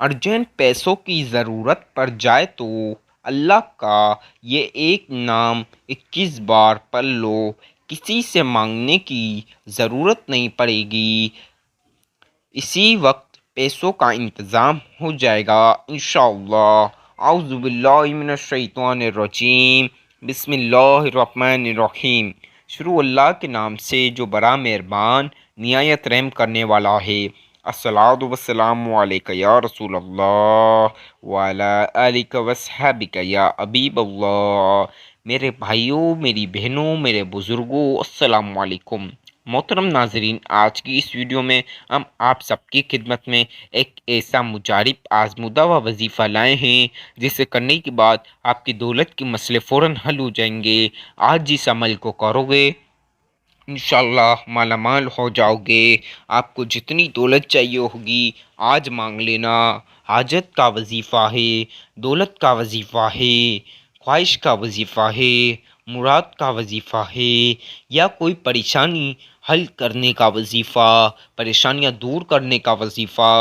Urgent پیسوں کی ضرورت پڑ جائے تو اللہ کا یہ ایک نام 21 بار پڑھ لو، کسی سے مانگنے کی ضرورت نہیں پڑے گی، اسی وقت پیسوں کا انتظام ہو جائے گا انشاءاللہ۔ اعوذ باللہ من الشیطان الرجیم، بسم اللہ الرحمن الرحیم۔ شروع اللہ کے نام سے جو بڑا مہربان نہایت رحم کرنے والا ہے۔ الصلاۃ والسلام علیک یا رسول اللہ وعلی آلک وصحبک یا حبیب اللہ۔ میرے بھائیوں، میری بہنوں، میرے بزرگوں، السلام علیکم۔ محترم ناظرین، آج کی اس ویڈیو میں ہم آپ سب کی خدمت میں ایک ایسا مجارب آزمودہ و وظیفہ لائے ہیں جسے کرنے کے بعد آپ کی دولت کے مسئلے فوراً حل ہو جائیں گے۔ آج جس عمل کو کرو گے انشاءاللہ مالا مال ہو جاؤ گے۔ آپ کو جتنی دولت چاہیے ہوگی آج مانگ لینا۔ حاجت کا وظیفہ ہے، دولت کا وظیفہ ہے، خواہش کا وظیفہ ہے، مراد کا وظیفہ ہے، یا کوئی پریشانی حل کرنے کا وظیفہ، پریشانیاں دور کرنے کا وظیفہ،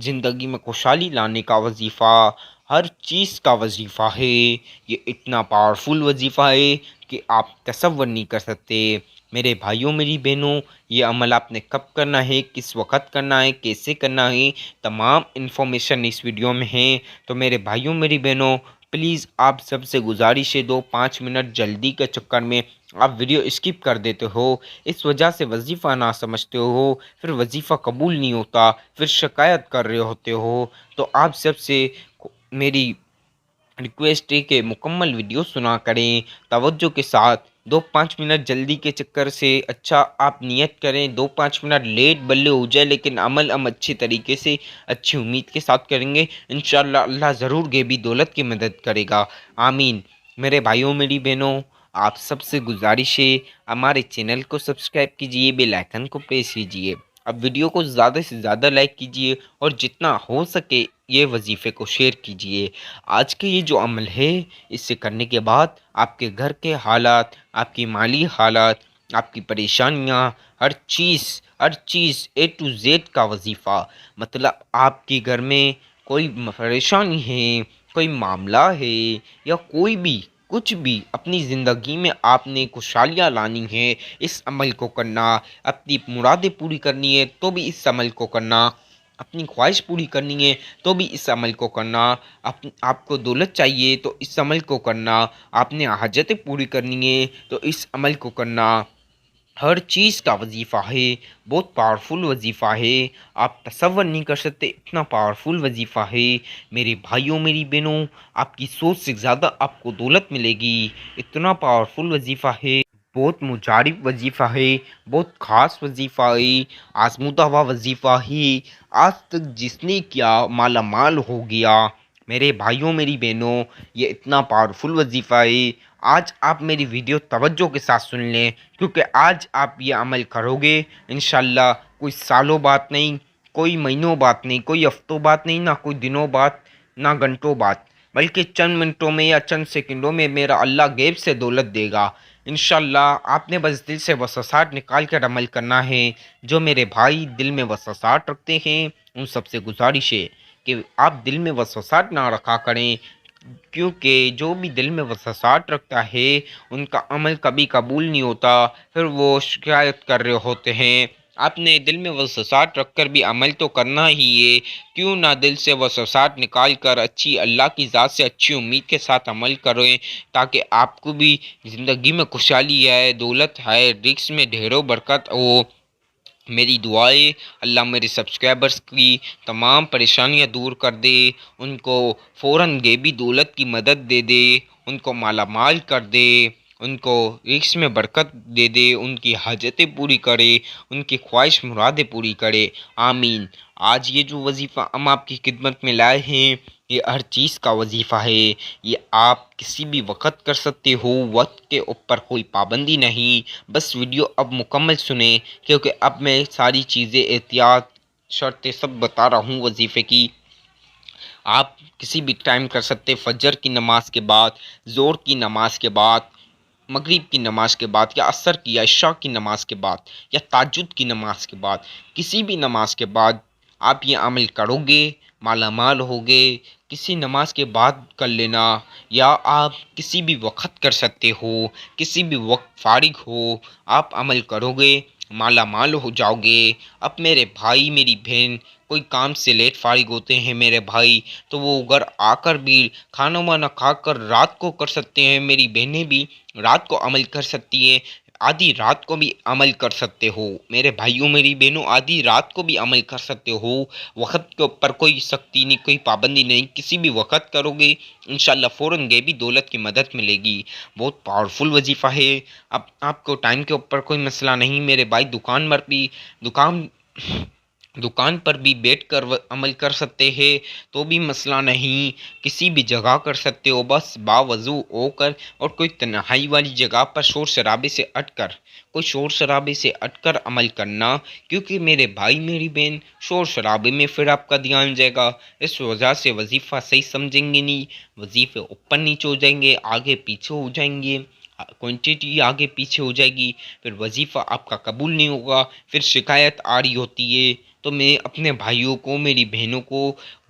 زندگی میں خوشحالی لانے کا وظیفہ، ہر چیز کا وظیفہ ہے۔ یہ اتنا پاورفل وظیفہ ہے کہ آپ تصور نہیں کر سکتے۔ میرے بھائیوں، میری بہنوں، یہ عمل آپ نے کب کرنا ہے، کس وقت کرنا ہے، کیسے کرنا ہے، تمام انفارمیشن اس ویڈیو میں ہے۔ تو میرے بھائیوں، میری بہنوں، پلیز آپ سب سے گزارش ہے، 2-5 منٹ جلدی کے چکر میں آپ ویڈیو اسکپ کر دیتے ہو، اس وجہ سے وظیفہ نہ سمجھتے ہو، پھر وظیفہ قبول نہیں ہوتا، پھر شکایت کر رہے ہوتے ہو۔ تو آپ سب سے میری ریکویسٹ ہے کہ مکمل ویڈیو سنا کریں توجہ کے ساتھ۔ 2-5 منٹ جلدی کے چکر سے اچھا آپ نیت کریں 2-5 منٹ لیٹ بلے ہو جائے، لیکن عمل ہم اچھی طریقے سے اچھی امید کے ساتھ کریں گے انشاءاللہ۔ اللہ ضرور غیبی دولت کی مدد کرے گا، آمین۔ میرے بھائیوں، میری بہنوں، آپ سب سے گزارش ہے ہمارے چینل کو سبسکرائب کیجئے، بیل آئیکن کو پریس کیجئے، اب ویڈیو کو زیادہ سے زیادہ لائک کیجئے اور جتنا ہو سکے یہ وظیفے کو شیئر کیجئے۔ آج کے یہ جو عمل ہے اس سے کرنے کے بعد آپ کے گھر کے حالات، آپ کی مالی حالات، آپ کی پریشانیاں، ہر چیز A to Z کا وظیفہ، مطلب آپ کے گھر میں کوئی پریشانی ہے، کوئی معاملہ ہے، یا کوئی بھی کچھ بھی اپنی زندگی میں آپ نے خوشحالیاں لانی ہے، اس عمل کو کرنا، اپنی مرادیں پوری کرنی ہے تو بھی اس عمل کو کرنا، اپنی خواہش پوری کرنی ہے تو بھی اس عمل کو کرنا، آپ کو دولت چاہیے تو اس عمل کو کرنا، آپ نے حاجتیں پوری کرنی ہے تو اس عمل کو کرنا، ہر چیز کا وظیفہ ہے، بہت پاورفل وظیفہ ہے، آپ تصور نہیں کر سکتے اتنا پاورفل وظیفہ ہے۔ میرے بھائیوں، میری بہنوں، آپ کی سوچ سے زیادہ آپ کو دولت ملے گی، اتنا پاورفل وظیفہ ہے، بہت مجارب وظیفہ ہے، بہت خاص وظیفہ ہے، آزمودہ ہوا وظیفہ ہے، آج تک جس نے کیا مالا مال ہو گیا۔ میرے بھائیوں، میری بہنوں، یہ اتنا پاورفل وظیفہ ہے، آج آپ میری ویڈیو توجہ کے ساتھ سن لیں، کیونکہ آج آپ یہ عمل کرو گے انشاءاللہ، کوئی سالوں بات نہیں، کوئی مہینوں بات نہیں، کوئی ہفتوں بات نہیں، نہ کوئی دنوں بات، نہ گھنٹوں بات، بلکہ چند منٹوں میں یا چند سیکنڈوں میں میرا اللہ غیب سے دولت دے گا انشاءاللہ۔ آپ نے بس دل سے وسوسات نکال کر عمل کرنا ہے۔ جو میرے بھائی دل میں وسوسات رکھتے ہیں ان سب سے گزارش ہے کہ آپ دل میں وسوسات نہ رکھا کریں، کیونکہ جو بھی دل میں وسوسات رکھتا ہے ان کا عمل کبھی قبول نہیں ہوتا، پھر وہ شکایت کر رہے ہوتے ہیں۔ آپ نے دل میں وسوسات رکھ کر بھی عمل تو کرنا ہی ہے، کیوں نہ دل سے وسوسات نکال کر اچھی اللہ کی ذات سے اچھی امید کے ساتھ عمل کریں، تاکہ آپ کو بھی زندگی میں خوشحالی آئے، دولت آئے، رزق میں ڈھیروں برکت ہو۔ میری دعائیں اللہ میرے سبسکرائبرز کی تمام پریشانیاں دور کر دے، ان کو فوراً غیبی دولت کی مدد دے دے، ان کو مالا مال کر دے، ان کو رزق میں برکت دے دے، ان کی حاجتیں پوری کرے، ان کی خواہش مرادیں پوری کرے، آمین۔ آج یہ جو وظیفہ ہم آپ کی خدمت میں لائے ہیں یہ ہر چیز کا وظیفہ ہے، یہ آپ کسی بھی وقت کر سکتے ہو، وقت کے اوپر کوئی پابندی نہیں۔ بس ویڈیو اب مکمل سنیں، کیونکہ اب میں ساری چیزیں احتیاط شرطیں سب بتا رہا ہوں وظیفے کی۔ آپ کسی بھی ٹائم کر سکتے، فجر کی نماز کے بعد، ظہر کی نماز کے بعد، مغرب کی نماز کے بعد، یا عصر کی یا عشاء کی نماز کے بعد، یا تہجد کی نماز کے بعد، کسی بھی نماز کے بعد آپ یہ عمل کرو گے مالا مال ہو گئے، کسی نماز کے بعد کر لینا، یا آپ کسی بھی وقت کر سکتے ہو، کسی بھی وقت فارغ ہو آپ عمل کرو گے، مالا مال ہو جاؤ گے۔ اب میرے بھائی میری بہن کوئی کام سے لیٹ فارغ ہوتے ہیں میرے بھائی، تو وہ گھر آ کر بھی کھانا وانا کھا کر رات کو کر سکتے ہیں، میری بہنیں بھی رات کو عمل کر سکتی ہیں، آدھی رات کو بھی عمل کر سکتے ہو میرے بھائیوں میری بہنوں، آدھی رات کو بھی عمل کر سکتے ہو۔ وقت کے اوپر کوئی سختی نہیں، کوئی پابندی نہیں، کسی بھی وقت کرو گے انشاءاللہ فوراً غیبی دولت کی مدد ملے گی۔ بہت پاورفل وظیفہ ہے۔ اب آپ کو ٹائم کے اوپر کوئی مسئلہ نہیں میرے بھائی، دکان دکان پر بھی بیٹھ کر عمل کر سکتے ہیں تو بھی مسئلہ نہیں، کسی بھی جگہ کر سکتے ہو، بس باوضو ہو کر اور کوئی تنہائی والی جگہ پر شور شرابے سے ہٹ کر عمل کرنا، کیونکہ میرے بھائی میری بہن شور شرابے میں پھر آپ کا دھیان جائے گا، اس وجہ سے وظیفہ صحیح سمجھیں گے نہیں، وظیفے اوپر نیچے ہو جائیں گے، آگے پیچھے ہو جائیں گے، کوانٹیٹی آگے پیچھے ہو جائے گی، پھر وظیفہ آپ کا قبول نہیں ہوگا، پھر شکایت آ رہی ہوتی ہے۔ تو میں اپنے بھائیوں کو میری بہنوں کو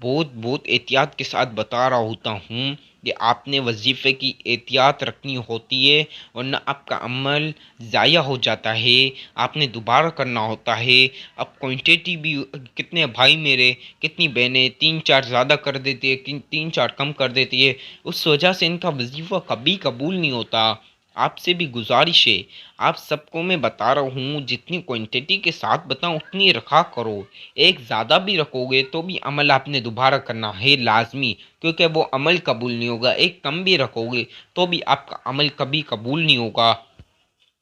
بہت بہت احتیاط کے ساتھ بتا رہا ہوتا ہوں کہ آپ نے وظیفے کی احتیاط رکھنی ہوتی ہے، ورنہ آپ کا عمل ضائع ہو جاتا ہے، آپ نے دوبارہ کرنا ہوتا ہے۔ اب کوانٹیٹی بھی کتنے بھائی میرے، کتنی بہنیں 3 4 زیادہ کر دیتی ہے، 3 4 کم کر دیتی ہے، اس وجہ سے ان کا وظیفہ کبھی قبول نہیں ہوتا۔ آپ سے بھی گزارش ہے، آپ سب کو میں بتا رہا ہوں جتنی کوانٹیٹی کے ساتھ بتاؤں اتنی رکھا کرو، ایک زیادہ بھی رکھو گے تو بھی عمل آپ نے دوبارہ کرنا ہے لازمی، کیونکہ وہ عمل قبول نہیں ہوگا، ایک کم بھی رکھو گے تو بھی آپ کا عمل کبھی قبول نہیں ہوگا۔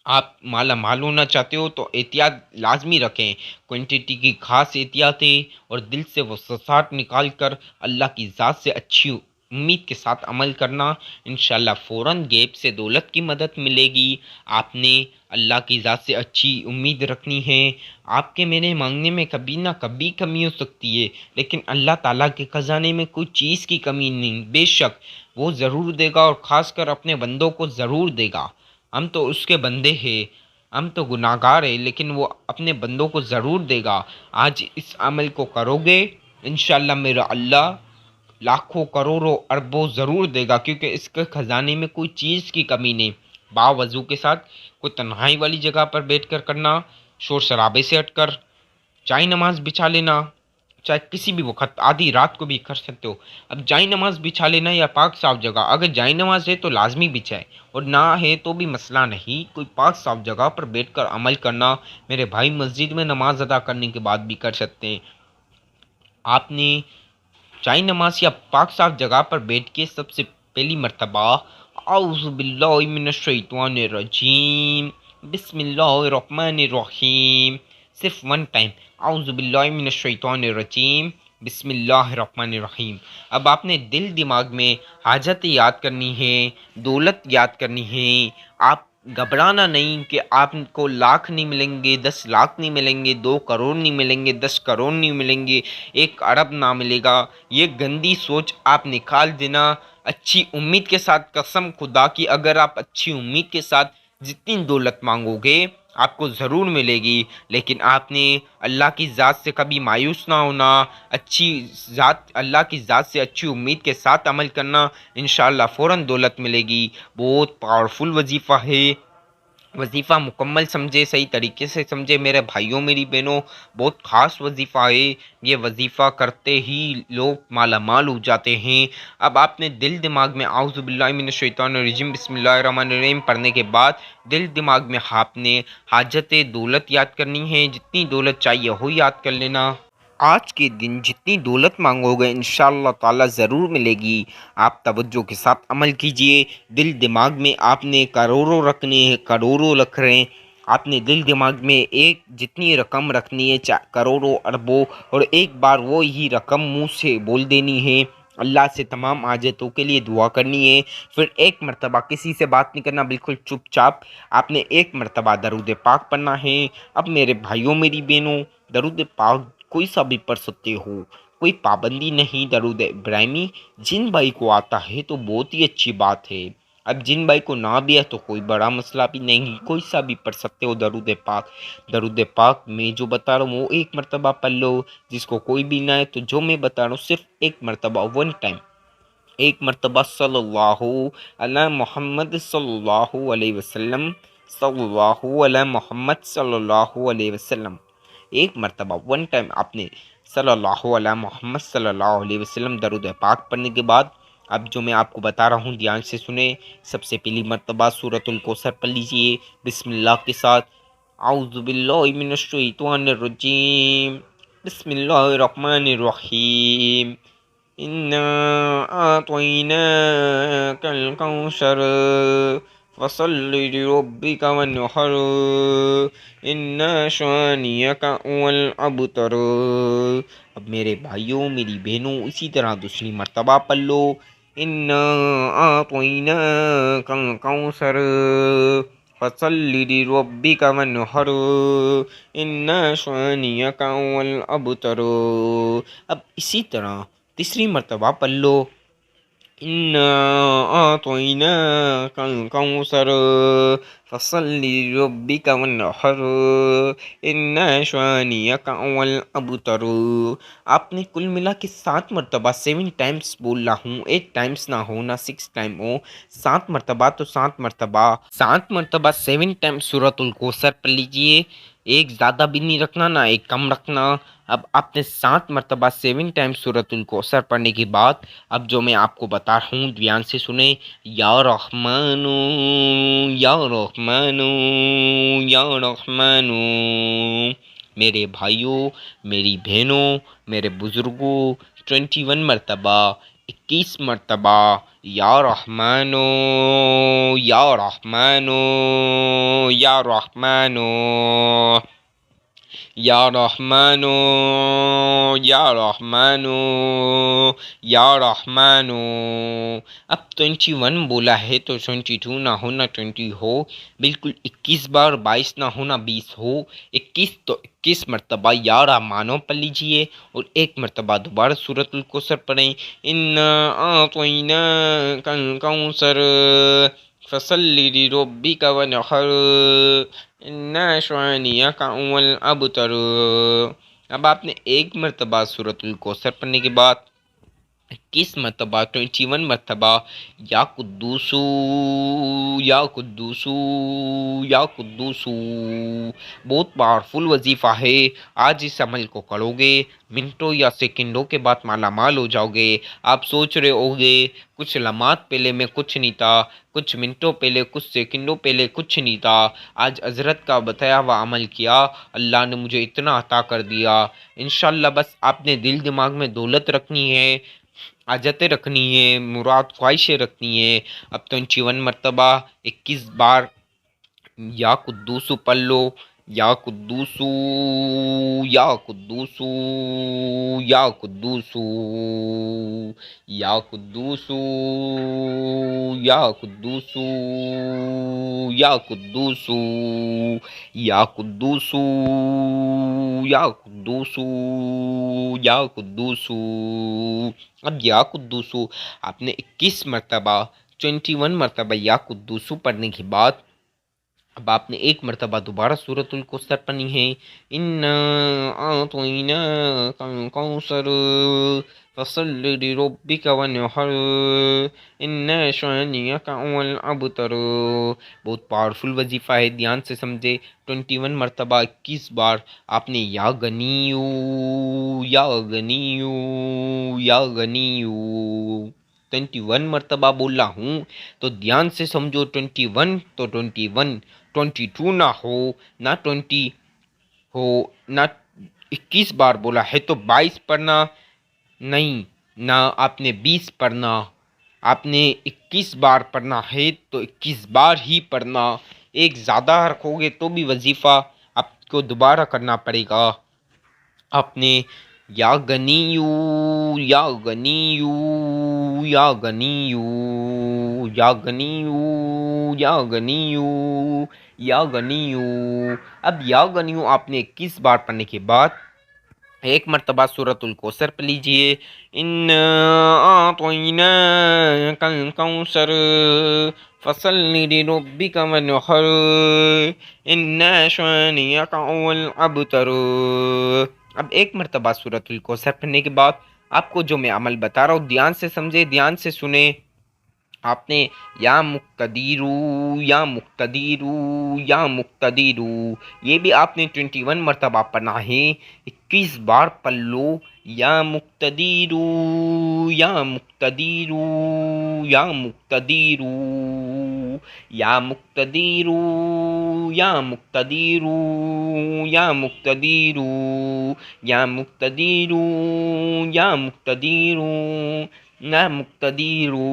آپ مالا مال ہونا چاہتے ہو تو احتیاط لازمی رکھیں، کوانٹیٹی کی خاص احتیاط ہے، اور دل سے وہ وسوسات نکال کر اللہ کی ذات سے اچھی امید کے ساتھ عمل کرنا، انشاءاللہ فوراً غیب سے دولت کی مدد ملے گی۔ آپ نے اللہ کی ذات سے اچھی امید رکھنی ہے، آپ کے میرے مانگنے میں کبھی نہ کبھی کمی ہو سکتی ہے، لیکن اللہ تعالیٰ کے خزانے میں کوئی چیز کی کمی نہیں، بے شک وہ ضرور دے گا، اور خاص کر اپنے بندوں کو ضرور دے گا۔ ہم تو اس کے بندے ہیں، ہم تو گناہ گار ہیں، لیکن وہ اپنے بندوں کو ضرور دے گا۔ آج اس عمل کو کرو گے انشاءاللہ میرا اللہ لاکھوں کروڑوں اربوں ضرور دے گا، کیونکہ اس کے خزانے میں کوئی چیز کی کمی نہیں۔ باوضو کے ساتھ کوئی تنہائی والی جگہ پر بیٹھ کر کرنا، شور شرابے سے ہٹ کر چائے نماز بچھا لینا، چاہے کسی بھی وقت آدھی رات کو بھی کر سکتے ہو۔ اب جائے نماز بچھا لینا یا پاک صاف جگہ، اگر جائے نماز ہے تو لازمی بچھائے، اور نہ ہے تو بھی مسئلہ نہیں، کوئی پاک صاف جگہ پر بیٹھ کر عمل کرنا، میرے بھائی مسجد میں نماز ادا کرنے کے بعد بھی کر سکتے ہیں۔ آپ نے چائے نماز یا پاک صاف جگہ پر بیٹھ کے سب سے پہلی مرتبہ اعوذ باللہ من الشیطان الرجیم بسم اللہ الرحمن الرحیم، صرف ون ٹائم، اعوذ باللہ من الشیطان الرجیم بسم اللہ الرحمن الرحیم۔ اب آپ نے دل دماغ میں حاجت یاد کرنی ہے، دولت یاد کرنی ہے، آپ گھبرانا نہیں کہ آپ کو لاکھ نہیں ملیں گے، 10 لاکھ نہیں ملیں گے، 2 کروڑ نہیں ملیں گے، 10 کروڑ نہیں ملیں گے، 1 ارب نہ ملے گا، یہ گندی سوچ آپ نکال دینا۔ اچھی امید کے ساتھ، قسم خدا کی اگر آپ اچھی امید کے ساتھ جتنی دولت مانگو گے آپ کو ضرور ملے گی، لیکن آپ نے اللہ کی ذات سے کبھی مایوس نہ ہونا، اللہ کی ذات سے اچھی امید کے ساتھ عمل کرنا، انشاءاللہ فوراً دولت ملے گی۔ بہت پاورفل وظیفہ ہے، وظیفہ مکمل سمجھے، صحیح طریقے سے سمجھے میرے بھائیوں میری بہنوں، بہت خاص وظیفہ ہے، یہ وظیفہ کرتے ہی لوگ مالا مال ہو جاتے ہیں۔ اب آپ نے دل دماغ میں اعوذ باللہ من الشیطان الرجیم بسم اللہ الرحمن الرحیم پڑھنے کے بعد دل دماغ میں آپ نے حاجت دولت یاد کرنی ہے، جتنی دولت چاہیے ہو یاد کر لینا۔ آج کے دن جتنی دولت مانگو گے انشاءاللہ تعالی ضرور ملے گی۔ آپ توجہ کے ساتھ عمل کیجئے، دل دماغ میں آپ نے کروڑوں رکھنے ہیں، کروڑوں رکھ رہے ہیں، آپ نے دل دماغ میں ایک جتنی رقم رکھنی ہے، کروڑوں اربوں، اور ایک بار وہ ہی رقم منہ سے بول دینی ہے، اللہ سے تمام حاجتوں کے لیے دعا کرنی ہے، پھر ایک مرتبہ کسی سے بات نہیں کرنا، بالکل چپ چاپ آپ نے ایک مرتبہ درود پاک پڑھنا ہے۔ اب میرے بھائیوں میری بہنوں، درود پاک کوئی سا بھی پڑھ سکتے ہو، کوئی پابندی نہیں، درود ابراہیمی جن بھائی کو آتا ہے تو بہت ہی اچھی بات ہے، اب جن بھائی کو نہ بھی ہے تو کوئی بڑا مسئلہ بھی نہیں، کوئی سا بھی پڑھ سکتے ہو درود پاک۔ درود پاک میں جو بتا رہا ہوں وہ ایک مرتبہ پڑھ لو، جس کو کوئی بھی نہ ہے تو جو میں بتا رہا ہوں صرف ایک مرتبہ، ون ٹائم، ایک مرتبہ صلی اللہ علی محمد صلی اللہ علیہ وسلم، صلی اللہ علی محمد صلی اللہ علیہ وسلم، ایک مرتبہ ون ٹائم آپ نے صلی اللہ علیہ محمد صلی اللہ علیہ وسلم درود پاک پڑھنے کے بعد اب جو میں آپ کو بتا رہا ہوں دھیان سے سنیں۔ سب سے پہلی مرتبہ سورۃ الکوثر پڑھ لیجئے بسم اللہ کے ساتھ۔ اعوذ باللہ من الشیطان الرجیم، بسم اللہ الرحمن الرحیم، انا اعطیناک الکوثر فصل لربک وانحر ان شانئک هو الابتر۔ اب میرے بھائیوں میری بہنوں اسی طرح دوسری مرتبہ پڑھ لو، انا اعطیناک الکوثر فصل لربک وانحر ان شانئک هو الابتر۔ اب اسی طرح تیسری مرتبہ پڑھ لو، انا اعطیناک الکوثر فصل لربک وانحر ان شانئک هو الابتر۔ آپ نے کل ملا کے 7 مرتبہ 7 ٹائمز بول رہا ہوں، 8 ٹائمز نہ ہو نہ 6 ٹائم ہو، 7 مرتبہ تو 7 مرتبہ، 7 مرتبہ 7 ٹائم سورۃ الکوثر پڑھ لیجئے، ایک زیادہ بھی نہیں رکھنا نہ ایک کم رکھنا۔ اب آپ نے 7 مرتبہ 7 ٹائم سورۃ الکوثر پڑھنے کے بعد اب جو میں آپ کو بتا رہا ہوں دھیان سے سنیں، یا رحمان یا رحمان یا رحمان، میرے بھائیوں میری بہنوں میرے بزرگوں 21 مرتبہ، 21 مرتبہ یا رحمان یا رحمان یا رحمان یا رحمان یا رحمان یا رحمان۔ اب 21 بولا ہے تو 22 نہ ہو نہ 20 ہو، بالکل 21 بار، 22 نہ ہو نہ 20 ہو، 21 تو 21 مرتبہ یا رحمانو پڑھ لیجئے اور ایک مرتبہ دوبارہ سورۃ الکوثر پڑھیں، انا اعطیناک الکوثر فصل لربک وانحر ان شانئک هو الابتر۔ اب آپ نے ایک مرتبہ سورۃ الکوثر پڑھنے کے بعد 21 مرتبہ 21 مرتبہ یا قدوسو یا قدوسو یا قدوسو، بہت پاورفل وظیفہ ہے، آج اس عمل کو کرو گے منٹوں یا سیکنڈوں کے بعد مالا مال ہو جاؤ گے۔ آپ سوچ رہے ہوگے کچھ لمحات پہلے میں کچھ نہیں تھا، کچھ منٹوں پہلے کچھ سیکنڈوں پہلے کچھ نہیں تھا، آج حضرت کا بتایا ہوا عمل کیا، اللہ نے مجھے اتنا عطا کر دیا۔ انشاءاللہ بس آپ نے دل دماغ میں دولت رکھنی ہے، حاجتیں رکھنی ہے، مراد خواہشیں رکھنی ہے۔ اب تو 51 مرتبہ 21 بار یا قدوسو پڑھ لو، یا قدوسو یا قدوسو یا قدوسو یا قدوسو یا قدوسو یا قدوسو یا قدوسو یا قدوسو یا قدوسو۔ اب یا قدوسو آپ نے 21 مرتبہ 21 مرتبہ یا قدوسو پڑھنے کے بعد اب آپ نے ایک مرتبہ دوبارہ سورۃ الکوثر پڑھنی ہے، انا اعطیناک الکوثر فصل لربک وانحر ان شانئک هو الابتر۔ بہت پاورفل وظیفہ ہے، دھیان سے سمجھے، 21 مرتبہ 21 بار آپ نے یا غنیو یا غنیو یا غنیو 21 مرتبہ بولا ہوں تو دھیان سے سمجھو، 21 تو 21، 22 نہ ہو نہ 20 ہو نہ 21 بار بولا ہے تو 22 پڑھنا نہیں، نہ آپ نے 20 پڑھنا، آپ نے 21 بار پڑھنا ہے تو 21 بار ہی پڑھنا، ایک زیادہ رکھو گے تو بھی وظیفہ آپ کو دوبارہ کرنا پڑے گا۔ آپ نے یا غنیو یا غنیو یا غنیو یا غنیو یا غنیو یا غنیو۔ اب یا غنیو آپ نے 21 بار پڑھنے کے بعد ایک مرتبہ سورۃ الکوثر پڑھ لیجئے، انا اعطیناک الکوثر فصل لربك وانحر ان شانئک هو الابتر۔ اب ایک مرتبہ سورۃ الکوثر پڑھنے کے بعد آپ کو جو میں عمل بتا رہا ہوں دھیان سے سمجھے، دھیان سے سنیں۔ آپ نے یا مقتدیرو یا مقتدیرو یا مقتدیرو، یہ بھی آپ نے 21 مرتبہ پڑھنا ہے، 21 بار پڑھ لو۔ یا مقتدیرو یا مقتدیرو یا مقتدیرو یا مقتدیرو یا مقتدیرو یا مقتدیرو یا مقتدیرو یا مقتدیرو یا مقتدیرو۔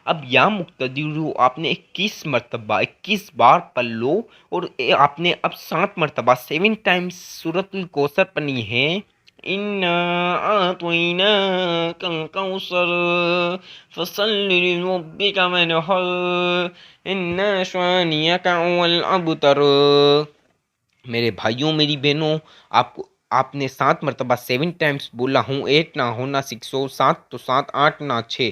اب یا مقتدیرو آپ نے 21 بار پڑھ لو، اور آپ نے اب 7 مرتبہ 7 ٹائمز سورۃ الکوثر پڑھنی ہے۔ اِنَّا أَعْطَيْنَاكَ الْكَوْثَرَ فَصَلِّ لِرَبِّكَ وَانْحَرْ إِنَّ شَانِئَكَ هُوَ الْأَبْتَرُ۔ میرے بھائیوں میری بہنوں، آپ نے 7 مرتبہ 7 ٹائمز بولا ہوں، 8 نہ ہونا 6 ہو، 7 تو 7، 8 نہ 6،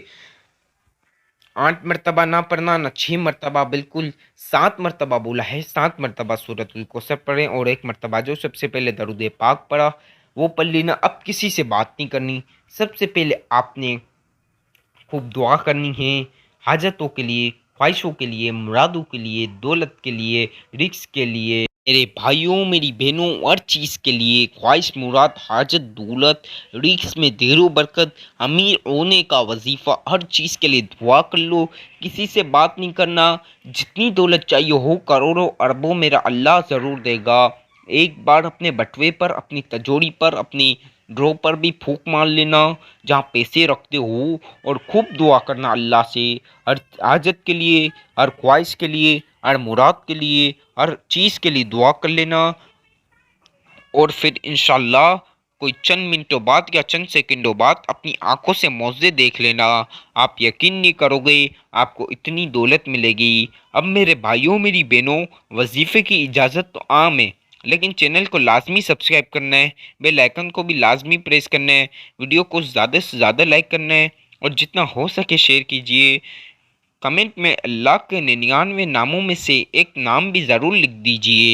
8 مرتبہ نہ پڑھنا نہ 6 مرتبہ، بالکل 7 مرتبہ بولا ہے۔ 7 مرتبہ سورۃ الکوثر پڑھیں، اور 1 مرتبہ جو سب سے پہلے درود پاک پڑھا وہ پڑھ لینا۔ اب کسی سے بات نہیں کرنی، سب سے پہلے آپ نے خوب دعا کرنی ہے، حاجتوں کے لیے، خواہشوں کے لیے، مرادوں کے لیے، دولت کے لیے، رزق کے لیے، میرے بھائیوں میری بہنوں، ہر چیز کے لیے، خواہش مراد حاجت دولت رزق میں دیر و برکت، امیر ہونے کا وظیفہ، ہر چیز کے لیے دعا کر لو۔ کسی سے بات نہیں کرنا، جتنی دولت چاہیے ہو کروڑوں اربوں میرا اللہ ضرور دے گا۔ ایک بار اپنے بٹوے پر، اپنی تجوری پر، اپنی ڈرو پر بھی پھونک مار لینا جہاں پیسے رکھتے ہو، اور خوب دعا کرنا اللہ سے، ہر حاجت کے لیے، ہر خواہش کے لیے، ہر مراد کے لیے، ہر چیز کے لیے دعا کر لینا۔ اور پھر انشاءاللہ کوئی چند منٹوں بعد یا چند سیکنڈوں بعد اپنی آنکھوں سے معجزے دیکھ لینا، آپ یقین نہیں کرو گے آپ کو اتنی دولت ملے گی۔ اب میرے بھائیوں میری بہنوں، وظیفے کی اجازت تو عام ہے، لیکن چینل کو لازمی سبسکرائب کرنا ہے، بیل آئیکن کو بھی لازمی پریس کرنا ہے، ویڈیو کو زیادہ سے زیادہ لائک کرنا ہے، اور جتنا ہو سکے شیئر کیجیے۔ کمنٹ میں اللہ کے 99 ناموں میں سے ایک نام بھی ضرور لکھ دیجیے۔